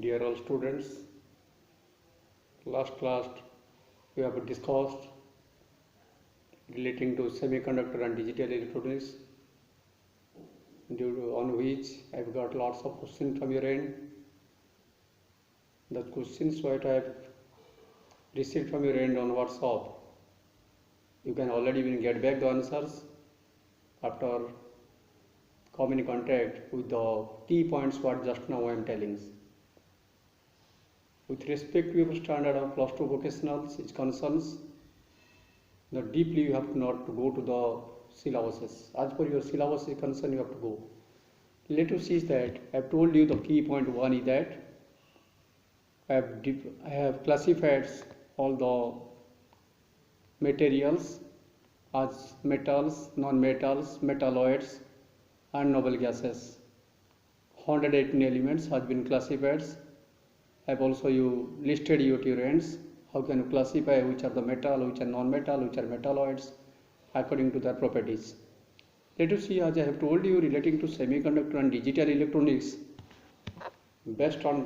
Dear all students, last class we have discussed relating to semiconductor and digital electronics, on which I've got lots of questions from your end. The questions what I have received from your end on WhatsApp, you can already get back the answers after come in contact with the key points what just now I am telling. With respect to your standard of plus 2 vocationals is concerns, the deeply you have not to go to the syllabuses. As per your syllabus is concerned, you have to go. Let us see that I have told you the key point one is that I have classified all the materials as metals, non-metals, metalloids and noble gases. 118 elements has been classified. I have also you listed your ends. How can you classify which are the metal, which are non-metal, which are metalloids according to their properties. Let us see, as I have told you, relating to semiconductor and digital electronics, based on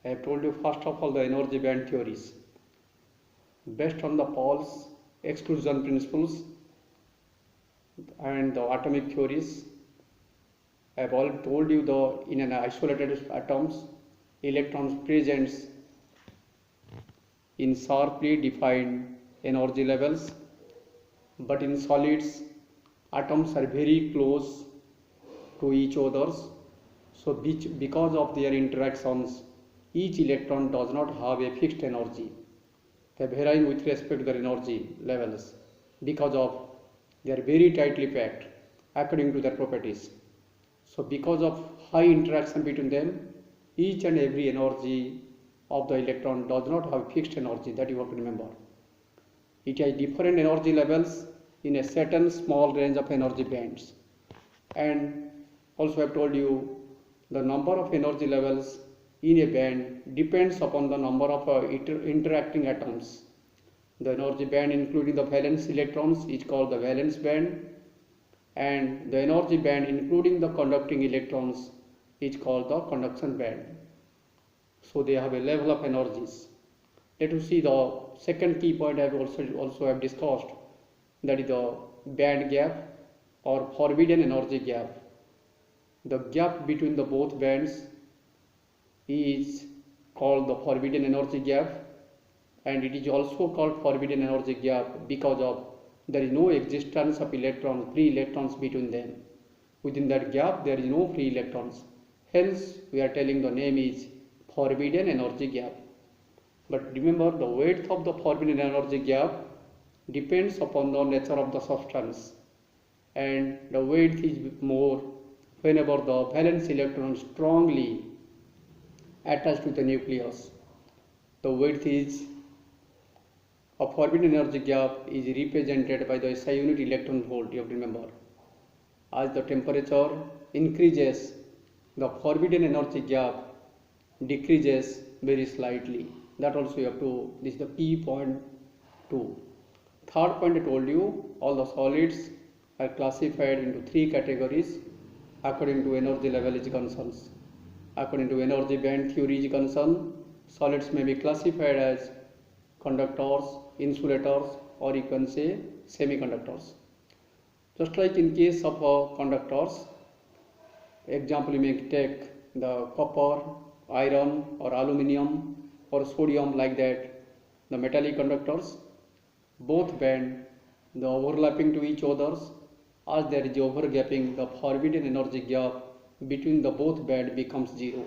I have told you first of all the energy band theories. Based on the Paul's exclusion principles and the atomic theories, I have already told you in an isolated atoms, electrons presents in sharply defined energy levels, but in solids atoms are very close to each others, so because of their interactions each electron does not have a fixed energy. They are varying with respect to their energy levels because of they are very tightly packed according to their properties. So because of high interaction between them, each and every energy of the electron does not have fixed energy, that you have to remember. It has different energy levels in a certain small range of energy bands. And also I have told you the number of energy levels in a band depends upon the number of interacting atoms. The energy band including the valence electrons is called the valence band, and the energy band including the conducting electrons is called the conduction band. So they have a level of energies. Let us see the second key point I have also have discussed, that is the band gap or forbidden energy gap. The gap between the both bands is called the forbidden energy gap, and it is also called forbidden energy gap because of there is no existence of electrons, free electrons between them. Within that gap there is no free electrons. Hence we are telling the name is forbidden energy gap. But remember, the width of the forbidden energy gap depends upon the nature of the substance, and the width is more whenever the valence electron strongly attached to the nucleus. The width is a forbidden energy gap is represented by the SI unit electron volt. You have to remember, as the temperature increases, the forbidden energy gap decreases very slightly. That also you have to, this is the key point 2. Third point I told you, all the solids are classified into 3 categories according to energy level is concerned. According to energy band theory is concerned, solids may be classified as conductors, insulators, or you can say semiconductors. Just like in case of conductors, example you may take the copper, iron or aluminium or sodium, like that, the metallic conductors, both band the overlapping to each others. As there is overgapping, the forbidden energy gap between the both band becomes 0.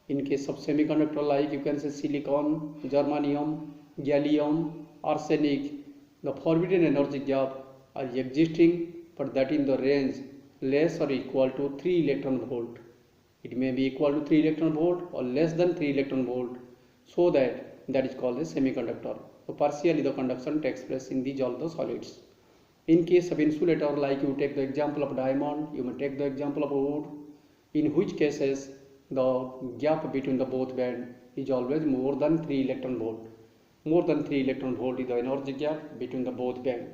In case of semiconductor, like you can say silicon, germanium, gallium, arsenic, the forbidden energy gap are existing, but that in the range less or equal to 3 electron volt. It may be equal to 3 electron volt or less than 3 electron volt, so that is called a semiconductor. So partially the conduction takes place in these all the solids. In case of insulator, like you take the example of diamond, you may take the example of wood, in which cases the gap between the both band is always more than 3 electron volt. More than 3 electron volt is the energy gap between the both band.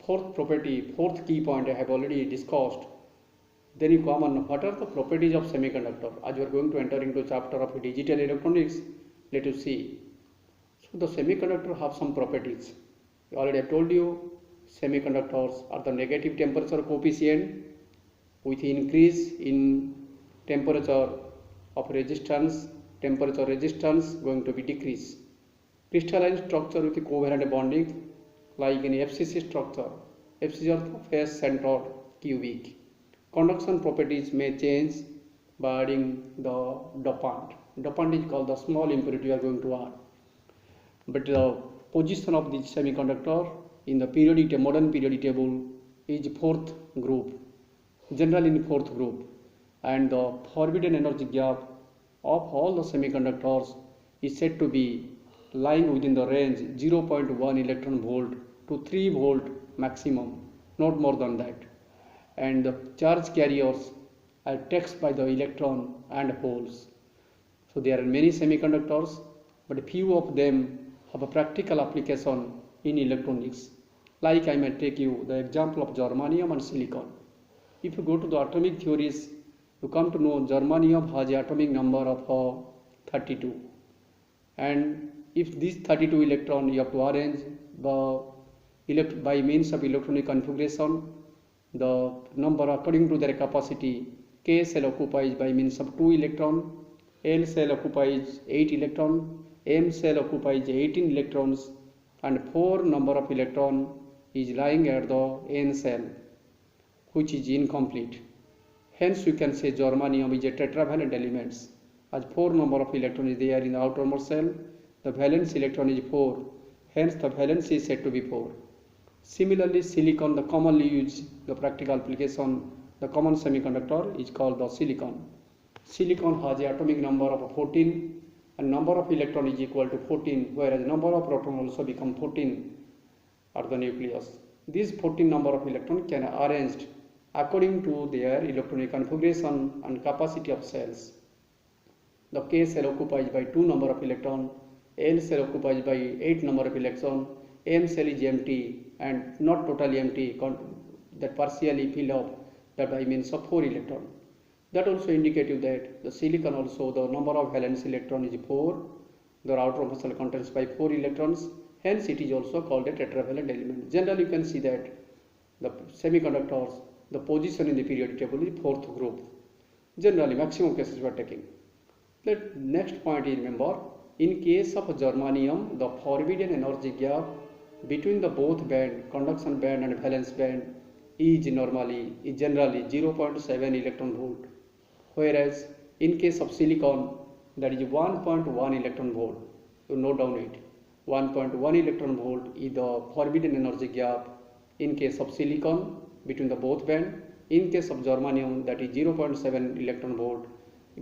Fourth key point I have already discussed, Then you come on what are the properties of semiconductor. As you are going to enter into chapter of digital electronics, let us see. So the semiconductor have some properties. Already I told you semiconductors are the negative temperature coefficient. With increase in temperature of resistance, temperature resistance going to be decrease. Crystalline structure with covalent bonding like in FCC structure. FCC are face centered cubic. Conduction properties may change by adding the dopant. Dopant is called the small impurity we are going to add. But the position of this semiconductor in the modern periodic table is fourth group, generally in fourth group, and the forbidden energy gap of all the semiconductors is said to be lying within the range 0.1 electron volt to 3 volt maximum, not more than that. And the charge carriers are taxed by the electron and holes. So there are many semiconductors, but few of them have a practical application in electronics. Like I may take you the example of germanium and silicon. If you go to the atomic theories, you come to know germanium has an atomic number of 32. And if these 32 electrons you have to arrange by means of electronic configuration, the number according to their capacity, K cell occupies by means of 2 electrons, L cell occupies 8 electrons, M cell occupies 18 electrons, and 4 number of electron is lying at the N cell, which is incomplete. Hence you can say germanium is a tetravalent element, as 4 number of electrons is there in the outermost cell. The valence electron is 4, hence the valence is said to be 4. Similarly, silicon, the commonly used, the practical application, the common semiconductor is called the silicon. Silicon has an atomic number of 14 and number of electron is equal to 14, whereas number of proton also become 14 at the nucleus. These 14 number of electron can be arranged according to their electronic configuration and capacity of cells. The K cell occupies by 2 number of electron, L cell occupies by 8 number of electron, M cell is empty and not totally empty, that partially filled up, that by means of 4 electron. That also indicative that the silicon also the number of valence electron is 4, the outermost cell contains by 4 electrons, hence it is also called a tetravalent element. Generally you can see that the semiconductors, the position in the periodic table is fourth group. Generally maximum cases we are taking. The next point is, remember, in case of germanium, the forbidden energy gap between the both band, conduction band and valence band is generally 0.7 electron volt, whereas in case of silicon that is 1.1 electron volt. You note down it. 1.1 electron volt is the forbidden energy gap in case of silicon between the both band. In case of germanium, that is 0.7 electron volt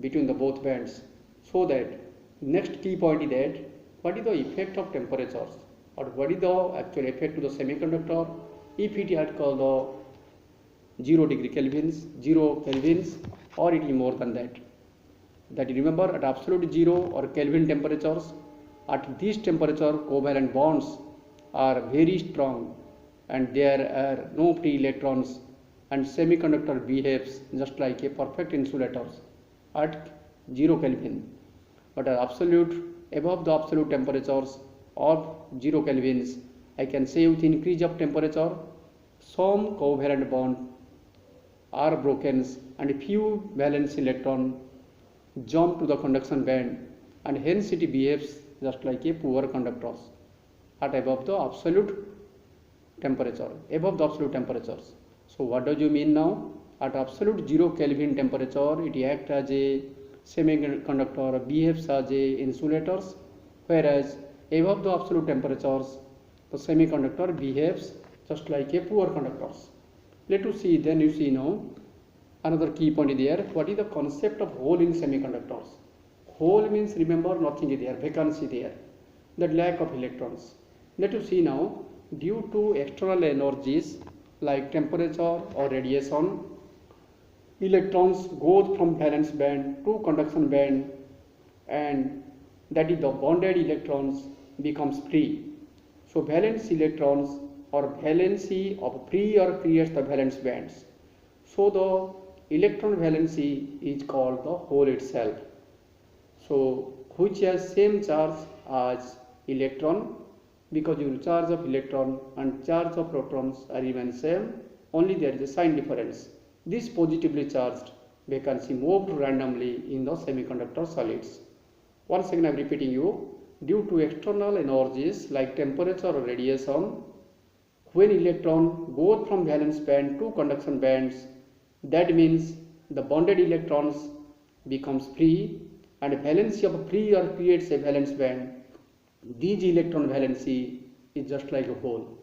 between the both bands. So that next key point is that what is the effect of temperatures, or what is the actual effect to the semiconductor if it had called the 0 degree Kelvins, 0 Kelvins, or it is more than that. That you remember, at absolute 0 or Kelvin temperatures, at this temperature covalent bonds are very strong and there are no free electrons, and semiconductor behaves just like a perfect insulator at 0 Kelvin. But at above the absolute temperatures of 0 Kelvins, I can say with increase of temperature, some covalent bonds are broken and few valence electron jump to the conduction band, and hence it behaves just like a poor conductor at above the absolute temperature, above the absolute temperatures. So what does you mean now? At absolute 0 Kelvin temperature, it acts as a semiconductor, behaves as a insulators, whereas above the absolute temperatures, the semiconductor behaves just like a poor conductors. Let us see, then you see now another key point there. What is the concept of hole in semiconductors? Hole means, remember, nothing is there, vacancy there, that lack of electrons. Let us see now, due to external energies like temperature or radiation, electrons go from valence band to conduction band, and that is the bonded electrons becomes free. So valence electrons or valency of free or creates the valence bands. So the electron valency is called the hole itself. So which has same charge as electron, because your charge of electron and charge of protons are remain same, only there is a sign difference. This positively charged vacancy moved randomly in the semiconductor solids. Once again I am repeating you, due to external energies like temperature or radiation, when electron goes from valence band to conduction bands, that means the bonded electrons becomes free, and valency of free or creates a valence band. These electron valency is just like a hole.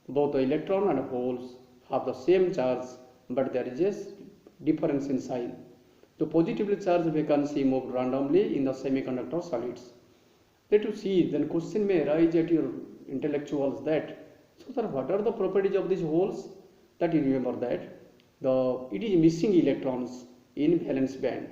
Both the electron and holes have the same charge, but there is a difference in sign. The positively charged vacancy moved randomly in the semiconductor solids. Let us see, then question may arise at your intellectuals that, so sir, what are the properties of these holes? That you remember that it is missing electrons in valence band.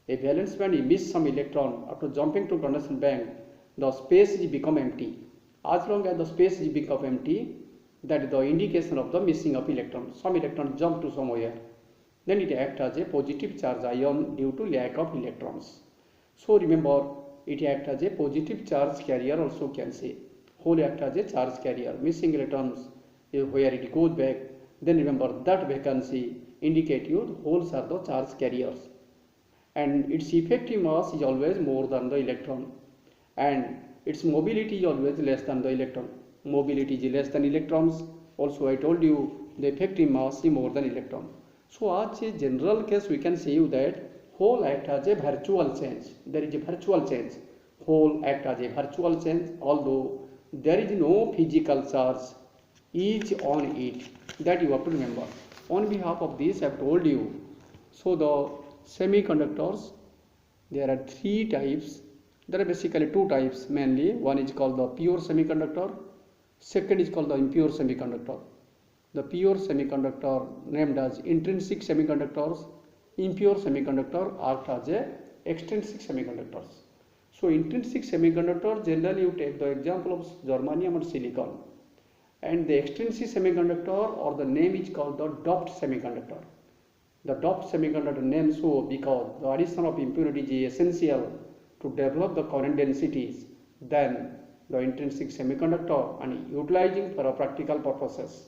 A valence band is miss some electron after jumping to conduction band, the space is become empty. As long as the space is become empty, that is the indication of the missing of electron. Some electron jump to somewhere. Then it acts as a positive charge ion due to lack of electrons. So remember, it acts as a positive charge carrier also can say. Hole acts as a charge carrier. Missing electrons where it goes back. Then remember that vacancy indicate you the holes are the charge carriers. And its effective mass is always more than the electron. And its mobility is always less than the electron. Mobility is less than electrons. Also I told you the effective mass is more than electron. So as a general case we can say you that hole act as a virtual change. There is a virtual change. Hole act as a virtual change, although there is no physical charge is on it. That you have to remember. On behalf of this I have told you. So the semiconductors, there are three types. There are basically two types mainly. One is called the pure semiconductor. Second is called the impure semiconductor. The pure semiconductor named as intrinsic semiconductors. Impure semiconductor act as a extrinsic semiconductors. So intrinsic semiconductor, generally you take the example of germanium and silicon. And the extrinsic semiconductor, or the name is called the doped semiconductor. The doped semiconductor name so because the addition of impurities is essential to develop the current densities than the intrinsic semiconductor and utilizing for practical purposes.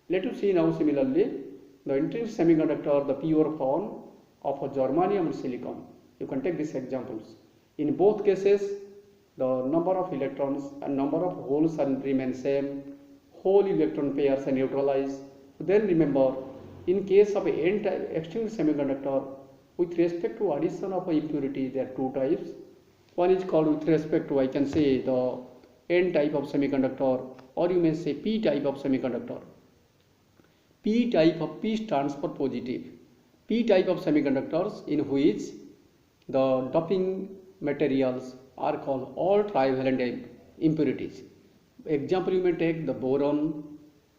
Let us see now similarly the intrinsic semiconductor, the pure form of a germanium and silicon. You can take these examples. In both cases, the number of electrons and number of holes remain same. Whole electron pairs are neutralized. Then remember, in case of a n-type extrinsic semiconductor, with respect to addition of impurity, there are two types. One is called with respect to, I can say, the n-type of semiconductor, or you may say p-type of semiconductor. P-type of P stands for positive. P-type of semiconductors in which the doping materials are called all trivalent impurities. Example you may take the boron,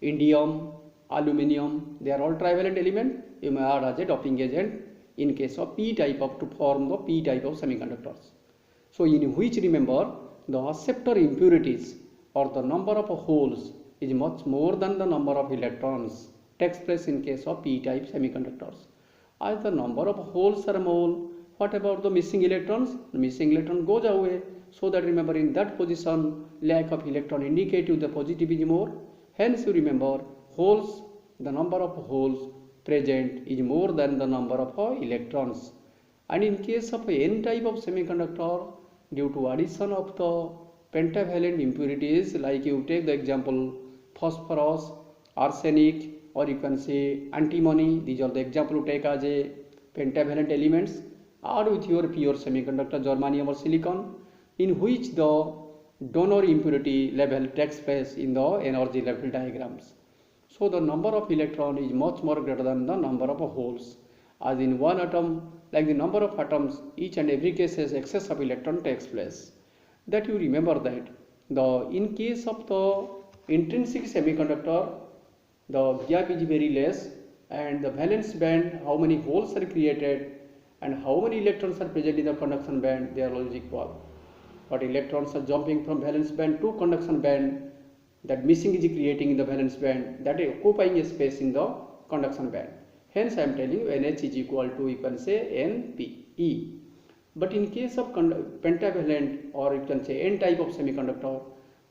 indium, aluminium, they are all trivalent element. You may add as a doping agent in case of p-type of to form the p-type of semiconductors. So in which remember the acceptor impurities or the number of holes is much more than the number of electrons takes place in case of p-type semiconductors. As the number of holes are more, what about the missing electrons? The missing electron goes away. So that remember in that position lack of electron indicate you the positive is more. Hence you remember holes, the number of holes present is more than the number of electrons. And in case of n-type of semiconductor, due to addition of the pentavalent impurities, like you take the example phosphorus, arsenic, or you can say antimony, these are the example you take as a pentavalent elements, add with your pure semiconductor germanium or silicon, in which the donor impurity level takes place in the energy level diagrams. So the number of electron is much more greater than the number of holes. As in one atom, like the number of atoms, each and every case has excess of electron takes place. That you remember that in case of the intrinsic semiconductor, the gap is very less, and the valence band, how many holes are created and how many electrons are present in the conduction band, they are always equal. But electrons are jumping from valence band to conduction band, that missing is creating in the valence band, that is occupying a space in the conduction band. Hence I am telling you NH is equal to, you can say, NPE. But in case of pentavalent, or you can say N type of semiconductor,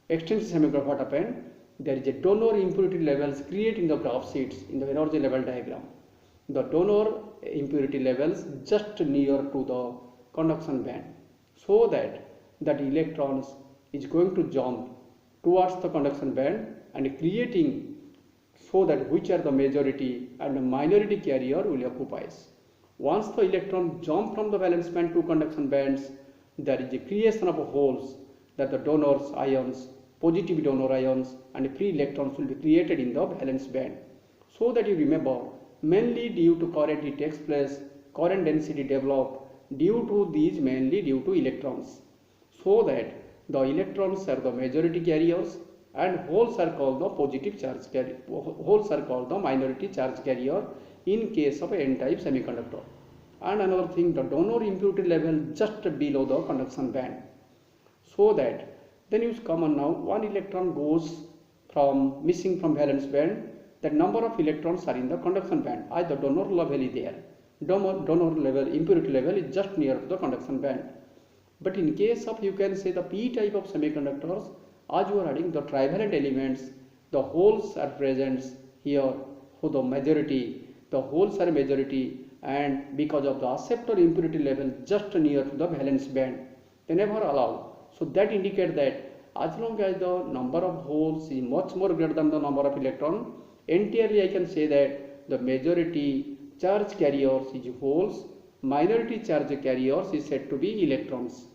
extrinsic semiconductor, what happened? There is a donor impurity levels created in the graph sheets in the energy level diagram. The donor impurity levels just near to the conduction band, so that electrons is going to jump towards the conduction band and creating, so that which are the majority and the minority carrier will occupies. Once the electron jump from the valence band to conduction bands, there is a creation of holes, that the donors ions, positive donor ions and free electrons will be created in the valence band. So that you remember, mainly due to current it takes place, current density developed due to these, mainly due to electrons. So that the electrons are the majority carriers and holes are called the positive charge carrier, holes are called the minority charge carrier in case of N-type semiconductor. And another thing, the donor impurity level just below the conduction band. So that then you come on now, one electron goes from missing from valence band, that number of electrons are in the conduction band, as the donor level is there. Donor level, impurity level is just near to the conduction band. But in case of, you can say, the P type of semiconductors, as you are adding the trivalent elements, the holes are present here for the majority, the holes are majority, and because of the acceptor impurity level just near to the valence band, they never allow. So that indicates that as long as the number of holes is much more greater than the number of electrons, entirely I can say that the majority charge carriers is holes, minority charge carriers is said to be electrons.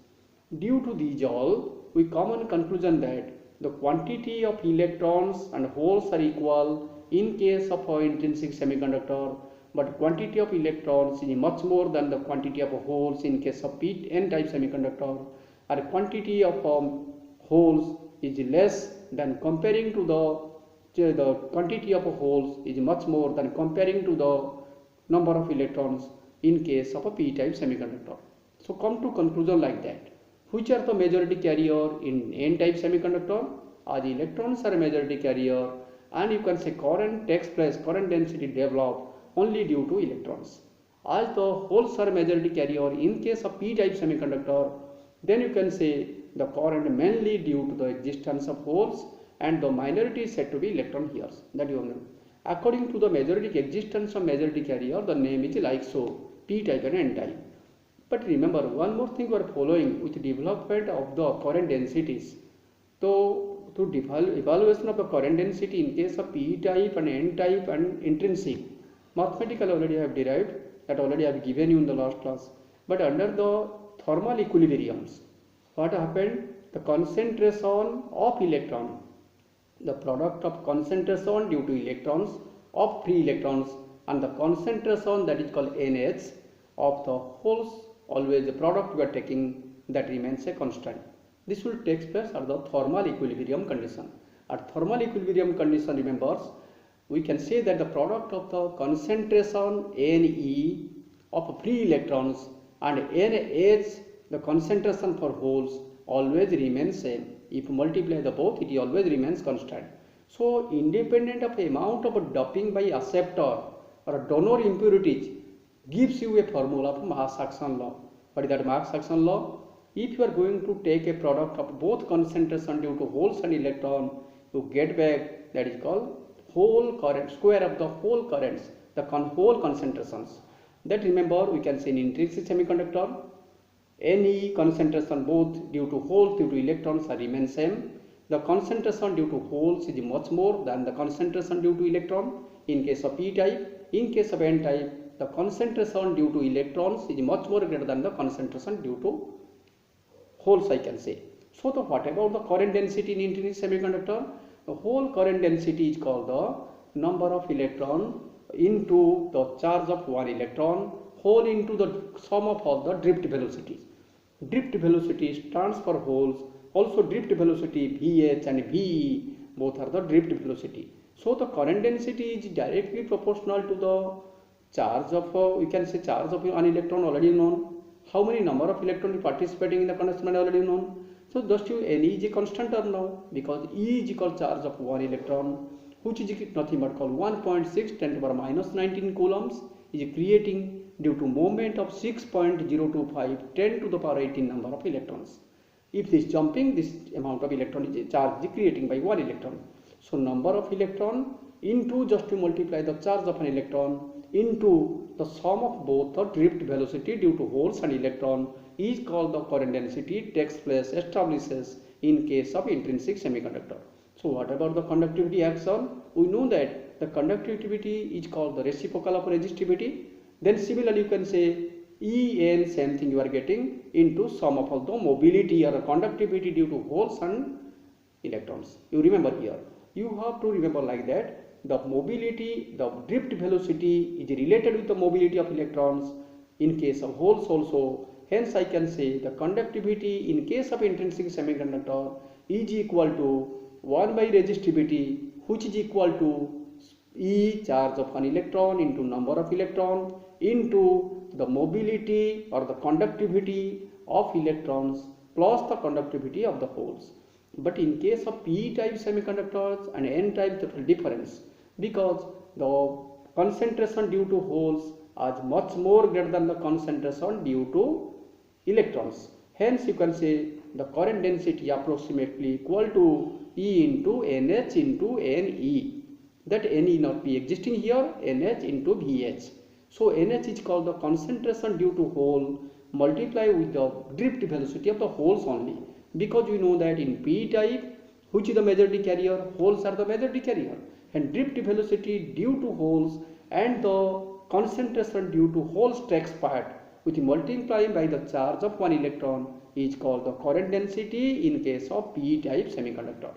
Due to these all, we come on conclusion that the quantity of electrons and holes are equal in case of an intrinsic semiconductor, but quantity of electrons is much more than the quantity of holes in case of N-type semiconductor, and quantity of holes is less than comparing to the quantity of holes is much more than comparing to the number of electrons in case of a P-type semiconductor. So come to conclusion like that. Which are the majority carrier in N-type semiconductor? As electrons are a majority carrier, and you can say current takes place, current density develop only due to electrons. As the holes are a majority carrier in case of P-type semiconductor, then you can say the current mainly due to the existence of holes, and the minority is said to be electron here. That you know. According to the majority existence of majority carrier, the name is like so, P-type and N-type. But remember, one more thing we are following with development of the current densities. So, to evaluation of the current density in case of P-type and N-type and intrinsic, mathematical already I have derived, that already I have given you in the last class. But under the thermal equilibriums, what happened? The concentration of electron, the product of concentration due to electrons of free electrons, and the concentration that is called NH of the holes, always the product we are taking, that remains a constant. This will take place at the thermal equilibrium condition. At thermal equilibrium condition, remembers, we can say that the product of the concentration Ne of free electrons and NH, the concentration for holes, always remains same. If you multiply the both, it always remains constant. So independent of amount of doping by acceptor or donor impurities gives you a formula of mass action law. What is that mass action law? If you are going to take a product of both concentration due to holes and electron, you get back, that is called whole current, square of the whole currents, the whole concentrations. That remember, we can say in intrinsic semiconductor, any concentration both due to holes, due to electrons are remain same. The concentration due to holes is much more than the concentration due to electron in case of P-type. In case of N-type, the concentration due to electrons is much more greater than the concentration due to holes, I can say. So what about the current density in intrinsic semiconductor? The whole current density is called the number of electron into the charge of one electron whole into the sum of all the drift velocities. Drift velocity stands for holes. Also drift velocity Vh and Ve, both are the drift velocity. So the current density is directly proportional to the charge of, we can say charge of an electron already known. How many number of electrons participating in the conduction band already known. So just you N is a constant term now, because E is equal charge of one electron which is nothing but called 1.6 10 to the power minus 19 coulombs is creating due to movement of 6.025 10 to the power 18 number of electrons. If this jumping, this amount of electron is charge is creating by 1 electron. So number of electron into, just to multiply the charge of an electron into the sum of both the drift velocity due to holes and electron is called the current density takes place, establishes in case of intrinsic semiconductor. So what about the conductivity action? We know that the conductivity is called the reciprocal of resistivity. Then similarly you can say En, same thing you are getting, into sum of all the mobility or conductivity due to holes and electrons. You remember here. You have to remember like that. The mobility, the drift velocity is related with the mobility of electrons in case of holes also. Hence I can say the conductivity in case of intrinsic semiconductor is equal to 1 by resistivity, which is equal to E, charge of an electron, into number of electron into the mobility or the conductivity of electrons plus the conductivity of the holes. But in case of P type semiconductors and N type, there is difference, because the concentration due to holes is much more greater than the concentration due to electrons. Hence you can say the current density approximately equal to E into NH into NE. That NE not be existing here, NH into VH. So NH is called the concentration due to hole multiply with the drift velocity of the holes only, because we know that in P type, which is the majority carrier, holes are the majority carrier, and drift velocity due to holes and the concentration due to holes takes part with multiplying by the charge of one electron is called the current density in case of P type semiconductor.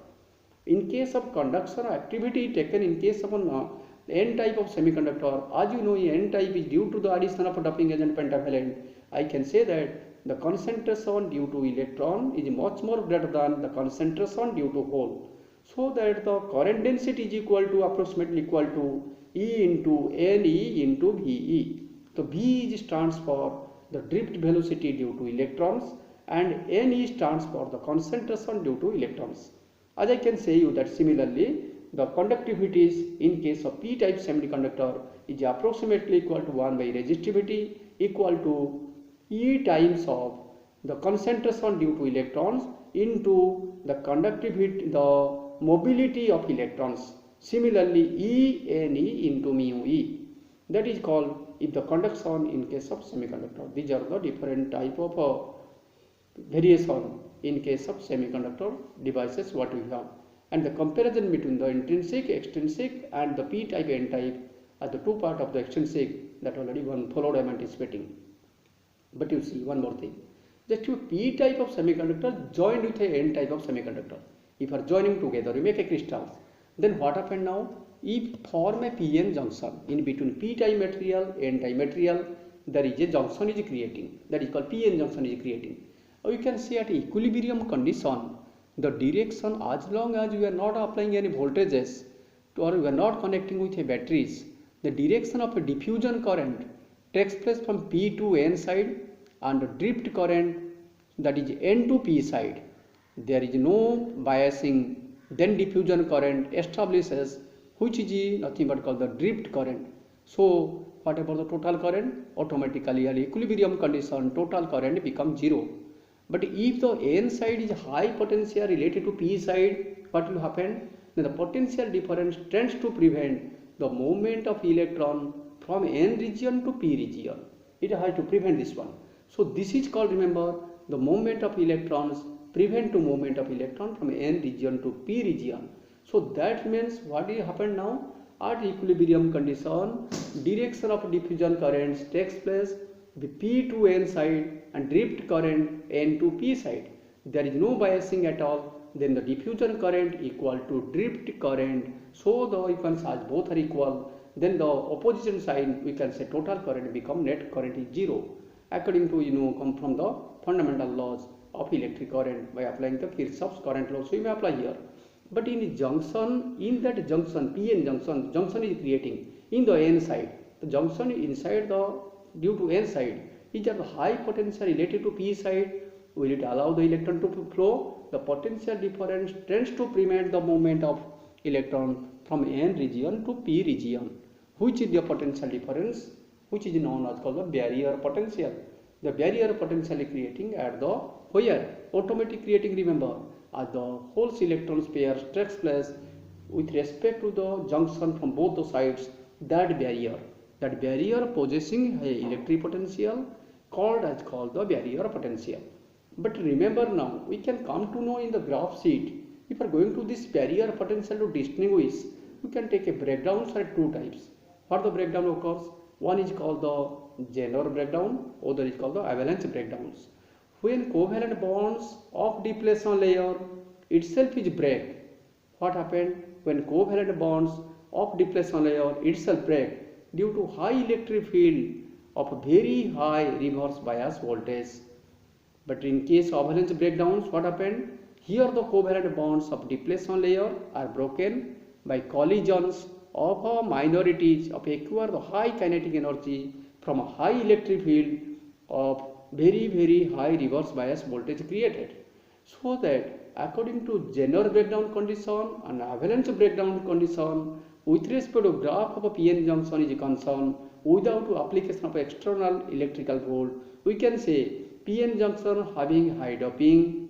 In case of conduction activity taken in case of an N type of semiconductor, as you know N type is due to the addition of a doping agent pentavalent, I can say that the concentration due to electron is much more greater than the concentration due to hole. So that the current density is equal to approximately equal to E into NE into VE. So V stands for the drift velocity due to electrons and NE stands for the concentration due to electrons. As I can say you that similarly the conductivities in case of P type semiconductor is approximately equal to 1 by resistivity equal to E times of the concentration due to electrons into the conductivity, the mobility of electrons. Similarly E NE into mu E. That is called if the conduction in case of semiconductor. These are the different type of variation in case of semiconductor devices what we have, and the comparison between the intrinsic, extrinsic and the P type, N type are the two part of the extrinsic that already one followed I am anticipating. But you see one more thing, that two P type of semiconductor joined with a N type of semiconductor, if are joining together you make a crystal, then what happened now? If form a PN junction in between P type material, N type material, there is a junction is creating, that is called PN junction is creating. Or you can say at equilibrium condition, the direction, as long as we are not applying any voltages or we are not connecting with a batteries, the direction of a diffusion current takes place from P to N side and drift current, that is N to P side. There is no biasing, then diffusion current establishes, which is nothing but called the drift current. So what about the total current? Automatically at equilibrium condition total current becomes 0. But if the N side is high potential related to P side, what will happen? Then the potential difference tends to prevent the movement of electron from N region to P region. It has to prevent this one. So this is called, remember, the movement of electrons prevent to movement of electron from N region to P region. So that means what will happen now? At equilibrium condition, direction of diffusion currents takes place the P to N side and drift current N to P side. There is no biasing at all. Then the diffusion current equal to drift current. So the you can say as both are equal. Then the opposition side we can say total current become net current is 0. According to come from the fundamental laws of electric current by applying the Kirchhoff's current law. So you may apply here. But in junction, in that junction, PN junction is creating in the N side. The junction inside the due to N side is at the high potential related to P side. Will it allow the electron to flow? The potential difference tends to prevent the movement of electron from N region to P region, which is the potential difference, which is known as called the barrier potential. The barrier potential is creating at the where? Automatic creating, remember, as the holes electrons pair takes place with respect to the junction from both the sides, that barrier possessing a electric potential called the barrier potential. But remember, now we can come to know in the graph sheet, if we are going to this barrier potential to distinguish, we can take a breakdown for two types. What the breakdown occurs? One is called the Zener breakdown, other is called the avalanche breakdowns. When covalent bonds of depletion layer itself is break, what happened? When covalent bonds of depletion layer itself break due to high electric field of very high reverse bias voltage. But in case of avalanche breakdowns, what happened? Here the covalent bonds of depletion layer are broken by collisions of minorities of acquire the high kinetic energy from a high electric field of very high reverse bias voltage created. So that according to Zener breakdown condition and avalanche breakdown condition, with respect to graph of a PN junction is concerned, without application of external electrical volt, we can say PN junction having high doping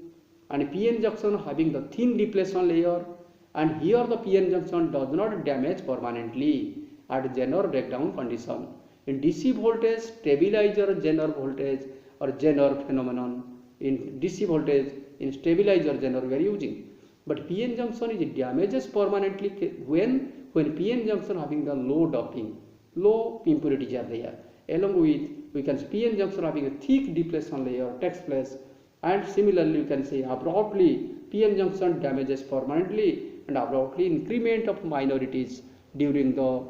and PN junction having the thin depletion layer, and here the PN junction does not damage permanently at Zener breakdown condition. In DC voltage stabilizer Zener voltage or Zener phenomenon, in DC voltage in stabilizer Zener we are using. But PN junction is damages permanently when PN junction having the low doping, low impurities are there. Along with we can see PN junction having a thick depletion layer takes place, and similarly you can say abruptly PN junction damages permanently and abruptly increment of minorities during the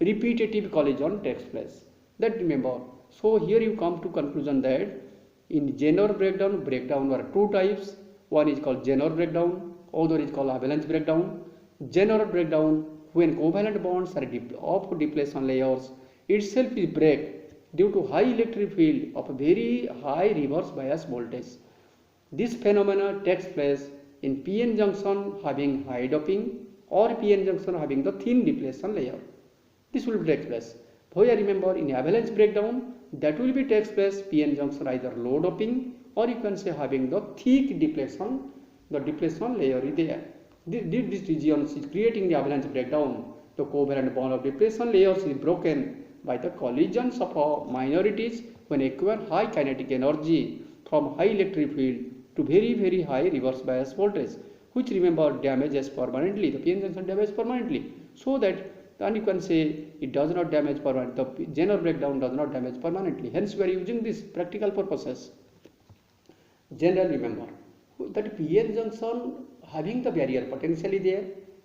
repetitive collision takes place. That remember. So here you come to conclusion that in Zener breakdown are two types. One is called Zener breakdown, other is called avalanche breakdown. Zener breakdown, when covalent bonds are of depletion layers itself is break due to high electric field of very high reverse bias voltage. This phenomena takes place in PN junction having high doping or PN junction having the thin depletion layer. This will take place. Here remember, in avalanche breakdown, that will be takes place PN junction either low doping or you can say having the thick depletion, the depletion layer is there. This region is creating the avalanche breakdown. The covalent bond of depletion layers is broken by the collisions of minorities when acquire high kinetic energy from high electric field to very high reverse bias voltage, which remember damages permanently, the PN junction damages permanently. So that then you can say it does not damage permanently, the Zener breakdown does not damage permanently. Hence we are using this practical purposes. Generally remember that PN junction having the barrier potential is there.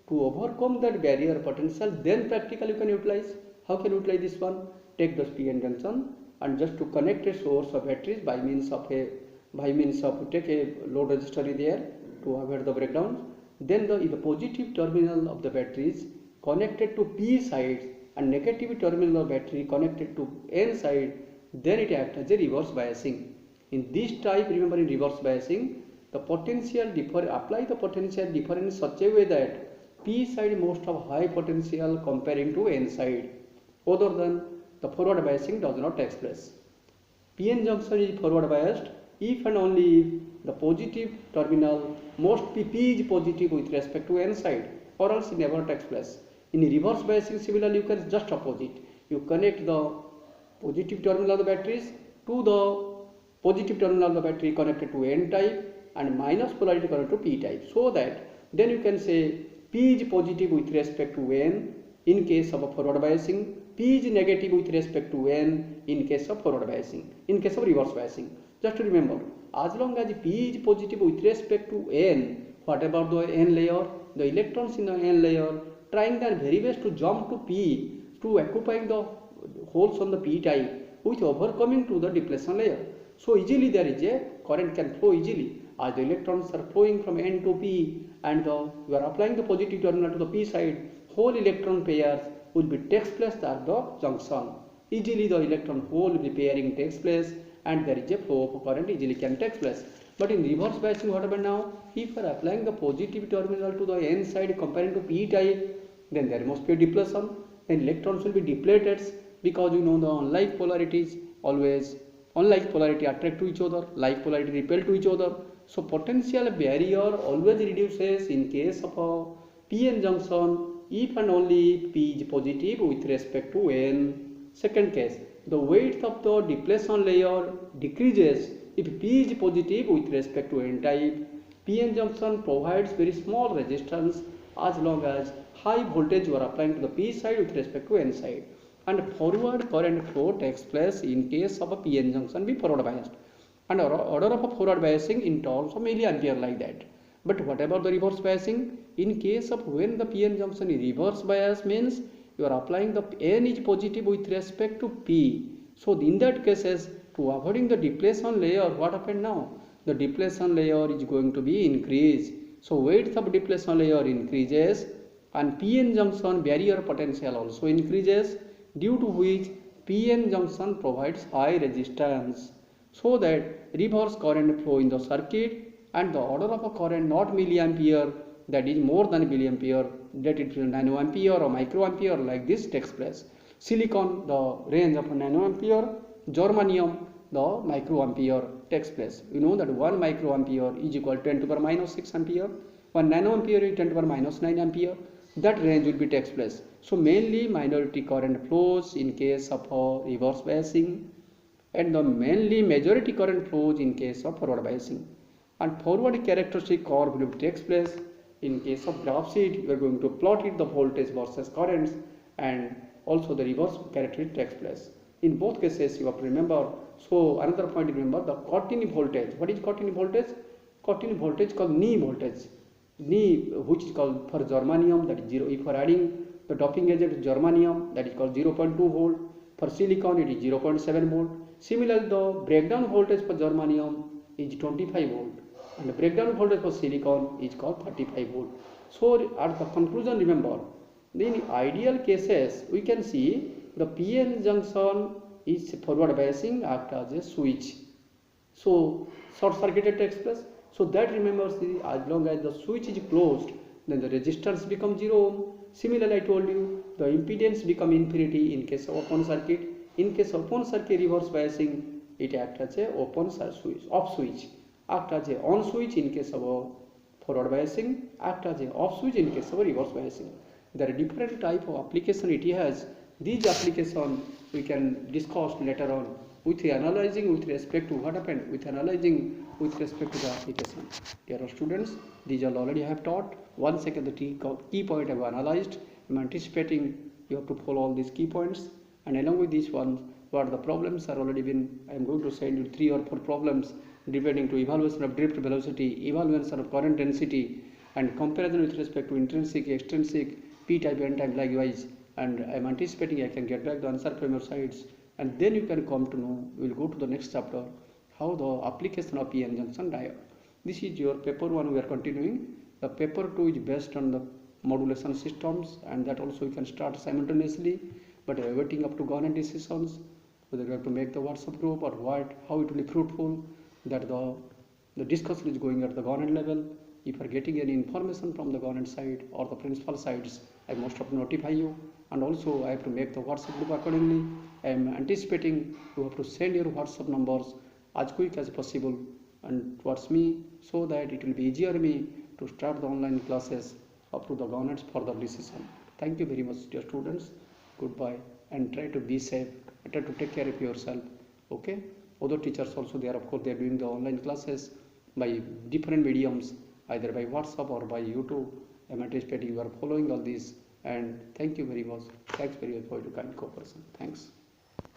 To overcome that barrier potential, then practically you can utilize. How can you utilize this one? Take the PN junction and just to connect a source of batteries by means of take a load resistor is there to avoid the breakdown. Then the positive terminal of the batteries connected to P side and negative terminal of battery connected to N side, then it acts as a reverse biasing. In this type, remember in reverse biasing, the potential apply the potential difference in such a way that P side must have high potential comparing to N side. Other than the forward biasing does not take place. PN junction is forward biased if and only if the positive terminal must be P is positive with respect to N side, or else it never takes place. In reverse biasing, similarly, you can just opposite. You connect the positive terminal of the batteries to the positive terminal of the battery connected to N type and minus polarity connected to P type. So that then you can say P is positive with respect to N in case of a forward biasing, P is negative with respect to N in case of forward biasing, in case of reverse biasing. Just to remember, as long as P is positive with respect to N, what about the N layer? The electrons in the N layer trying their very best to jump to P, to occupying the holes on the P type with overcoming to the depletion layer. So easily there is a current can flow easily as the electrons are flowing from N to P and you are applying the positive terminal to the P side, whole electron pairs will be takes place at the junction. Easily the electron hole pairing takes place and there is a flow of current easily can take place. But in reverse biasing, what happened now? If you are applying the positive terminal to the N side comparing to P type, then there must be a depletion, then electrons will be depleted, because you know the unlike polarities always, unlike polarity attract to each other, like polarity repel to each other. So potential barrier always reduces in case of a p-n junction if and only if p is positive with respect to n. Second case, the weight of the depletion layer decreases if p is positive with respect to n type. p-n junction provides very small resistance as long as high voltage you are applying to the p side with respect to n side. And forward current flow takes place in case of a p-n junction be forward biased, and order of a forward biasing in terms of milliampere like that. But what about the reverse biasing? In case of when the p-n junction is reverse bias, means you are applying the n is positive with respect to p. So in that cases, to avoiding the depletion layer, what happened now? The depletion layer is going to be increased. So weight of depletion layer increases and p-n junction barrier potential also increases, due to which p-n junction provides high resistance, so that reverse current flow in the circuit and the order of a current not milliampere, that is more than milliampere, that it is nanoampere or microampere, like this takes place. Silicon, the range of nanoampere, germanium, the microampere takes place. You know that 1 microampere is equal to 10 to the power minus 6 ampere, 1 nanoampere is 10 to the power minus 9 ampere. That range will be takes place. So mainly minority current flows in case of reverse biasing, and the mainly majority current flows in case of forward biasing. And forward characteristic curve will takes place in case of graph sheet. We are going to plot it, the voltage versus currents, and also the reverse characteristic takes place. In both cases you have to remember. So another point to remember, the Cortini voltage. What is Cortini voltage? Cortini voltage called Ni voltage. Ni, which is called for germanium, that is 0. If you are adding the doping agent germanium, that is called 0.2 volt. For silicon it is 0.7 volt. Similarly, the breakdown voltage for germanium is 25 volt, and the breakdown voltage for silicon is called 35 volt. So at the conclusion, remember, in ideal cases we can see the p-n junction is forward biasing act as a switch. So short circuited takes place. So that remembers, as long as the switch is closed, then the resistance becomes 0 ohm. Similarly, I told you the impedance become infinity in case of open circuit. In case of open circuit reverse biasing, it acts as a open switch, off switch, act as a on switch in case of a forward biasing, act as a off switch in case of a reverse biasing. There are different type of application it has. These application we can discuss later on with analyzing with respect to what happened, with analyzing with respect to the application. Dear students, these are already I have taught. Once again the key point I have analyzed. I am anticipating you have to follow all these key points, and along with these ones, what the problems are already been, I am going to send you 3 or 4 problems depending to evaluation of drift velocity, evaluation of current density, and comparison with respect to intrinsic, extrinsic, p type, n type likewise. And I am anticipating I can get back the answer from your sides, and then you can come to know, we will go to the next chapter, how the application of p-n junction diode. This is your paper 1 we are continuing. The paper 2 is based on the modulation systems, and that also you can start simultaneously, but we are waiting up to government decisions whether we have to make the WhatsApp group or what, how it will be fruitful, that the discussion is going at the government level. If you are getting any information from the government side or the principal sides, I must have to notify you, and also I have to make the WhatsApp group accordingly. I am anticipating you have to send your WhatsApp numbers as quick as possible and towards me, so that it will be easier me to start the online classes up to the government's further decision. Thank you very much, dear students. Goodbye, and try to be safe. Try to take care of yourself. Okay. Other teachers also, they are, of course, they are doing the online classes by different mediums, either by WhatsApp or by YouTube. I am anticipating you are following all these, and thank you very much. Thanks very much for your kind cooperation. Thanks.